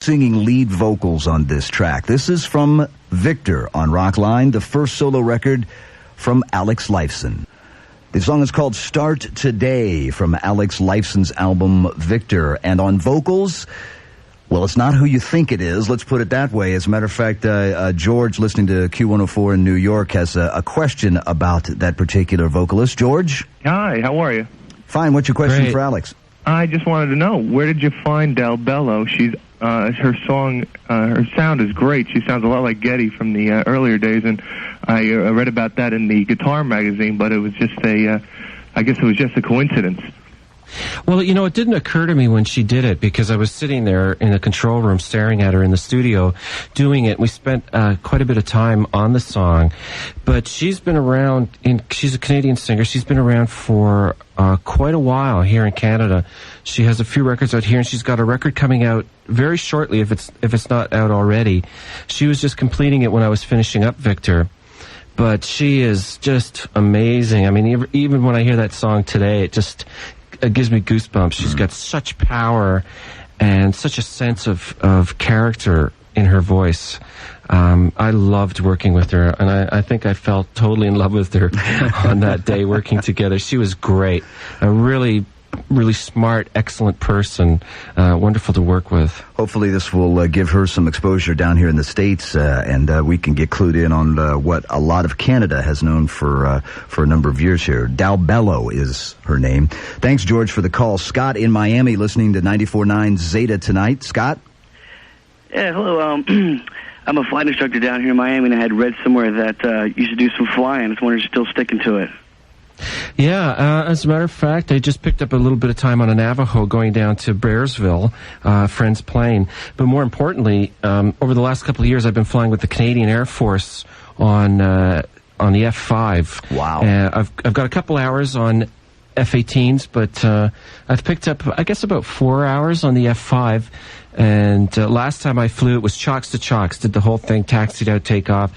singing lead vocals on this track. This is from Victor on Rockline, the first solo record from Alex Lifeson. The song is called Start Today from Alex Lifeson's album Victor. And on vocals, well, it's not who you think it is. Let's put it that way. As a matter of fact, George, listening to Q104 in New York, has a question about that particular vocalist. George? Hi, how are you? Fine. What's your question Great. for Alex? I just wanted to know, where did you find Del Bello? She's her song, her sound is great. She sounds a lot like Getty from the earlier days, and I read about that in the Guitar magazine, but it was just I guess it was just a coincidence. Well, you know, it didn't occur to me when she did it because I was sitting there in the control room staring at her in the studio doing it. We spent quite a bit of time on the song, but she's been around, she's a Canadian singer. She's been around for quite a while here in Canada. She has a few records out here, and she's got a record coming out very shortly if it's not out already. She was just completing it when I was finishing up Victor. But she is just amazing. I mean, even when I hear that song today, it gives me goosebumps. She's got such power and such a sense of character in her voice. I loved working with her, and I think I felt totally in love with her on that day working together. She was great. A really, really smart, excellent person. Wonderful to work with. Hopefully this will give her some exposure down here in the States, and we can get clued in on what a lot of Canada has known for a number of years here. Del Bello is her name. Thanks, George, for the call. Scott in Miami listening to 94.9 Zeta tonight. Scott? Yeah, hello. I'm a flight instructor down here in Miami, and I had read somewhere that you should do some flying. I was wondering if you're still sticking to it. Yeah, as a matter of fact, I just picked up a little bit of time on a Navajo going down to Bearsville, friend's plane. But more importantly, over the last couple of years, I've been flying with the Canadian Air Force on the F-5. Wow. I've got a couple hours on F-18s, but I've picked up, I guess, about 4 hours on the F-5. And last time I flew, it was chocks to chocks. Did the whole thing, taxied out, takeoff,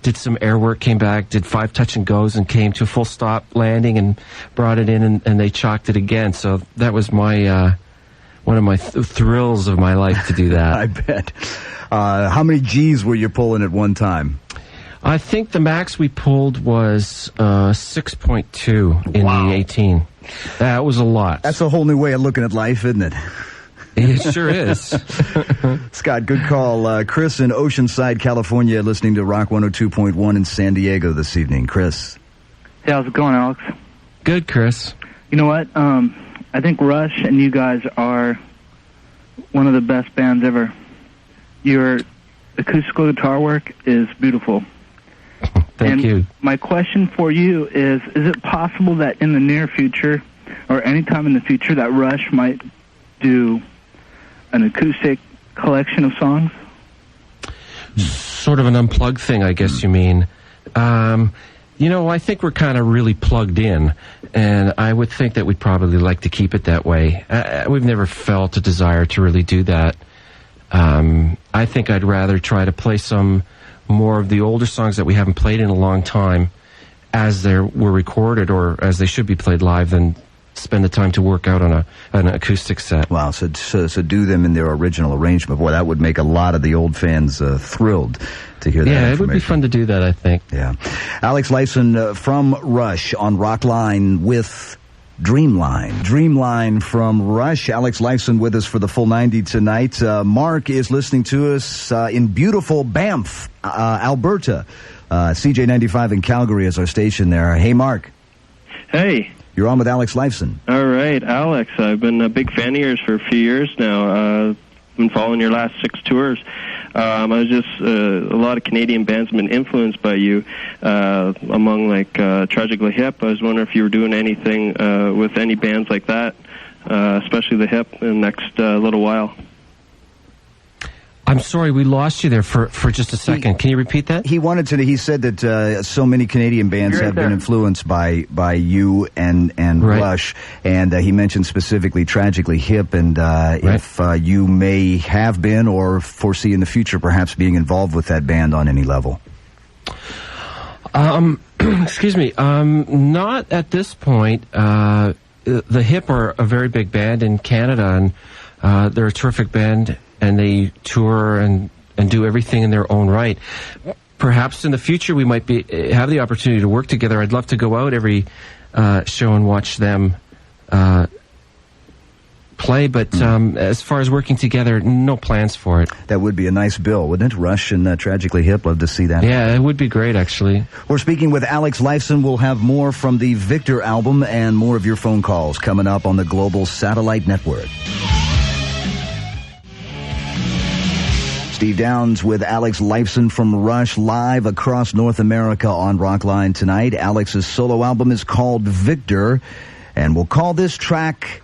did some air work, came back, did 5 touch and goes, and came to a full stop landing and brought it in, and they chocked it again. So that was my one of my thrills of my life to do that. I bet. How many G's were you pulling at one time? I think the max we pulled was 6.2 in Wow. the 18. That was a lot. That's a whole new way of looking at life, isn't it? It sure is. Scott, good call. Chris in Oceanside, California, listening to Rock 102.1 in San Diego this evening. Chris. Hey, how's it going, Alex? Good, Chris. You know what? I think Rush and you guys are one of the best bands ever. Your acoustical guitar work is beautiful. Thank you. My question for you is it possible that in the near future, or any time in the future, that Rush might do an acoustic collection of songs? Sort of an unplugged thing, I guess you mean. You know, I think we're kind of really plugged in, and I would think that we'd probably like to keep it that way. We've never felt a desire to really do that. I think I'd rather try to play some more of the older songs that we haven't played in a long time as they were recorded or as they should be played live than spend the time to work out on an acoustic set. Wow, so do them in their original arrangement. Boy, that would make a lot of the old fans thrilled to hear that. Yeah, it would be fun to do that, I think. Yeah. Alex Lifeson from Rush on Rockline with Dreamline. Dreamline from Rush. Alex Lifeson with us for the full 90 tonight. Mark is listening to us in beautiful Banff, Alberta. CJ95 in Calgary is our station there. Hey, Mark. Hey. You're on with Alex Lifeson. All right, Alex. I've been a big fan of yours for a few years now. Been following your last 6 tours. I was just a lot of Canadian bands have been influenced by you. Among like Tragically Hip, I was wondering if you were doing anything with any bands like that, especially the Hip, in the next little while. I'm sorry, we lost you there for just a second. Can you repeat that? He said that so many Canadian bands have been influenced by you and Right. Rush, and he mentioned specifically Tragically Hip, and if you may have been or foresee in the future perhaps being involved with that band on any level. Excuse me. Not at this point. The Hip are a very big band in Canada, and they're a terrific band they tour and do everything in their own right. Perhaps in the future we might have the opportunity to work together. I'd love to go out every show and watch them play, but as far as working together, no plans for it. That would be a nice bill, wouldn't it? Rush and Tragically Hip, love to see that. Yeah, it would be great, actually. We're speaking with Alex Lifeson. We'll have more from the Victor album and more of your phone calls coming up on the Global Satellite Network. Steve Downs with Alex Lifeson from Rush, live across North America on Rockline tonight. Alex's solo album is called Victor, and we'll call this track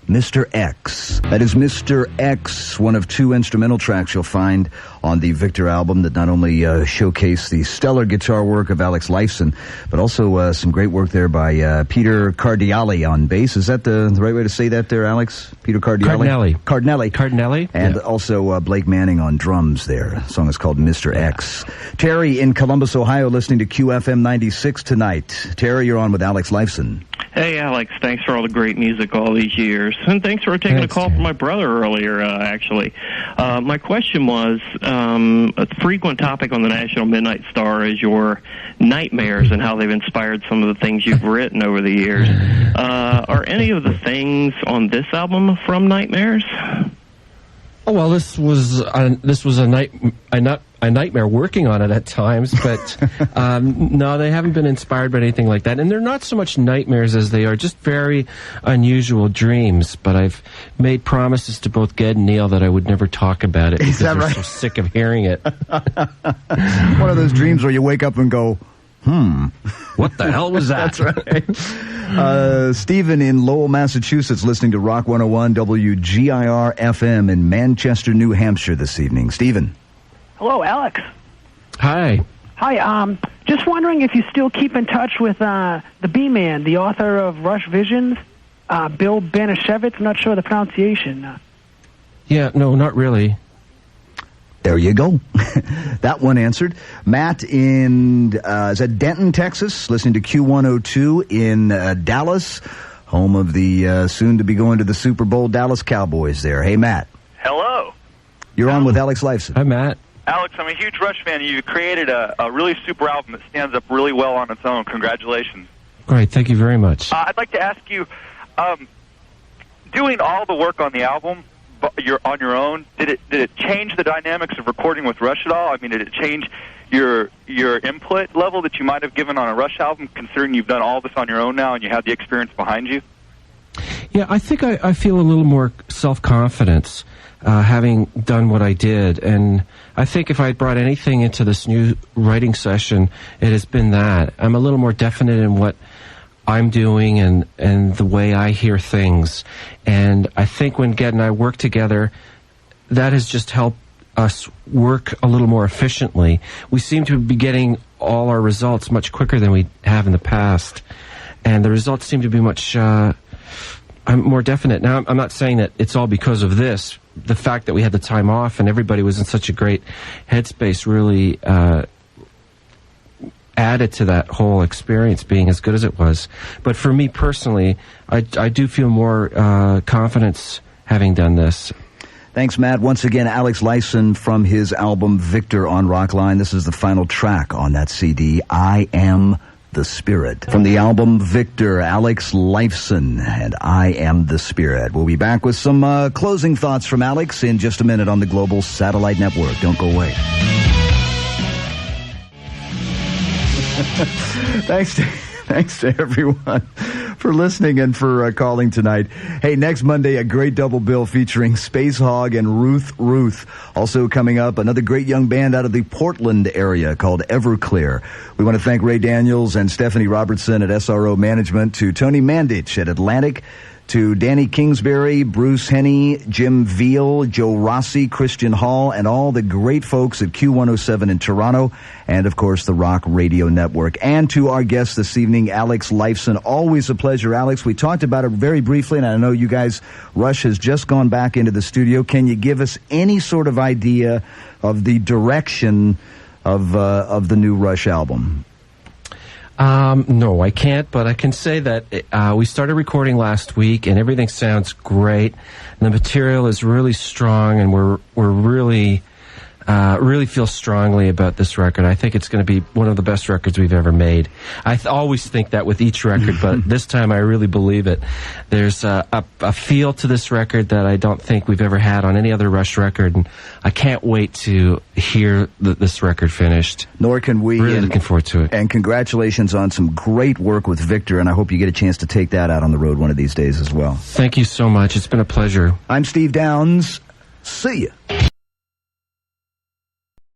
Mr. X. That is Mr. X, one of two instrumental tracks you'll find on the Victor album that not only showcase the stellar guitar work of Alex Lifeson, but also some great work there by Peter Cardiali on bass. Is that the right way to say that there, Alex? Peter Cardiali? Cardinelli. And also Blake Manning on drums there. The song is called Mr. X. Terry in Columbus, Ohio, listening to QFM 96 tonight. Terry, you're on with Alex Lifeson. Hey, Alex, thanks for all the great music all these years. And thanks for taking a call from my brother earlier, actually. My question was, a frequent topic on the National Midnight Star is your nightmares and how they've inspired some of the things you've written over the years. Are any of the things on this album from nightmares? Oh, well, this was a nightmare working on it at times, but no, they haven't been inspired by anything like that. And they're not so much nightmares as they are just very unusual dreams. But I've made promises to both Ged and Neil that I would never talk about it because they're so sick of hearing it. One of those dreams where you wake up and go, what the hell was that? That's right. Stephen in Lowell, Massachusetts, listening to Rock 101 WGIR FM in Manchester, New Hampshire this evening. Stephen. Hello, Alex. Hi. Hi, just wondering if you still keep in touch with the B-Man, the author of Rush Visions, Bill Banashevitz. I'm not sure of the pronunciation. Yeah, no, not really. There you go. That one answered. Matt in, is that Denton, Texas, listening to Q102 in Dallas, home of the soon-to-be going to the Super Bowl Dallas Cowboys there. Hey, Matt. Hello. You're on with Alex Lifeson. Hi, Matt. Alex, I'm a huge Rush fan. You created a really super album that stands up really well on its own. Congratulations. Great. Thank you very much. I'd like to ask you, doing all the work on the album on your own, did it change the dynamics of recording with Rush at all? I mean, did it change your input level that you might have given on a Rush album, considering you've done all this on your own now and you have the experience behind you? Yeah, I think I feel a little more self-confidence having done what I did. And I think if I had brought anything into this new writing session, it has been that. I'm a little more definite in what I'm doing and the way I hear things. And I think when Ged and I work together, that has just helped us work a little more efficiently. We seem to be getting all our results much quicker than we have in the past. And the results seem to be much more definite. Now, I'm not saying that it's all because of this. The fact that we had the time off and everybody was in such a great headspace really added to that whole experience being as good as it was. But for me personally, I do feel more confidence having done this. Thanks, Matt. Once again, Alex Lifeson from his album Victor on Rockline. This is the final track on that CD, I Am the Spirit. From the album Victor, Alex Lifeson and I Am the Spirit. We'll be back with some closing thoughts from Alex in just a minute on the Global Satellite Network. Don't go away. Thanks to everyone for listening and for calling tonight. Hey, next Monday, a great double bill featuring Space Hog and Ruth. Also coming up, another great young band out of the Portland area called Everclear. We want to thank Ray Daniels and Stephanie Robertson at SRO Management, to Tony Mandich at Atlantic, to Danny Kingsbury, Bruce Henney, Jim Veal, Joe Rossi, Christian Hall, and all the great folks at Q107 in Toronto, and, of course, the Rock Radio Network. And to our guest this evening, Alex Lifeson. Always a pleasure, Alex. We talked about it very briefly, and I know you guys, Rush has just gone back into the studio. Can you give us any sort of idea of the direction of the new Rush album? No, I can't, but I can say that we started recording last week, and everything sounds great. And the material is really strong, and we're really feel strongly about this record. I think it's going to be one of the best records we've ever made. I always think that with each record, but this time I really believe it. There's a feel to this record that I don't think we've ever had on any other Rush record, and I can't wait to hear this record finished. Nor can we. Really looking forward to it. And congratulations on some great work with Victor, and I hope you get a chance to take that out on the road one of these days as well. Thank you so much. It's been a pleasure. I'm Steve Downs. See ya.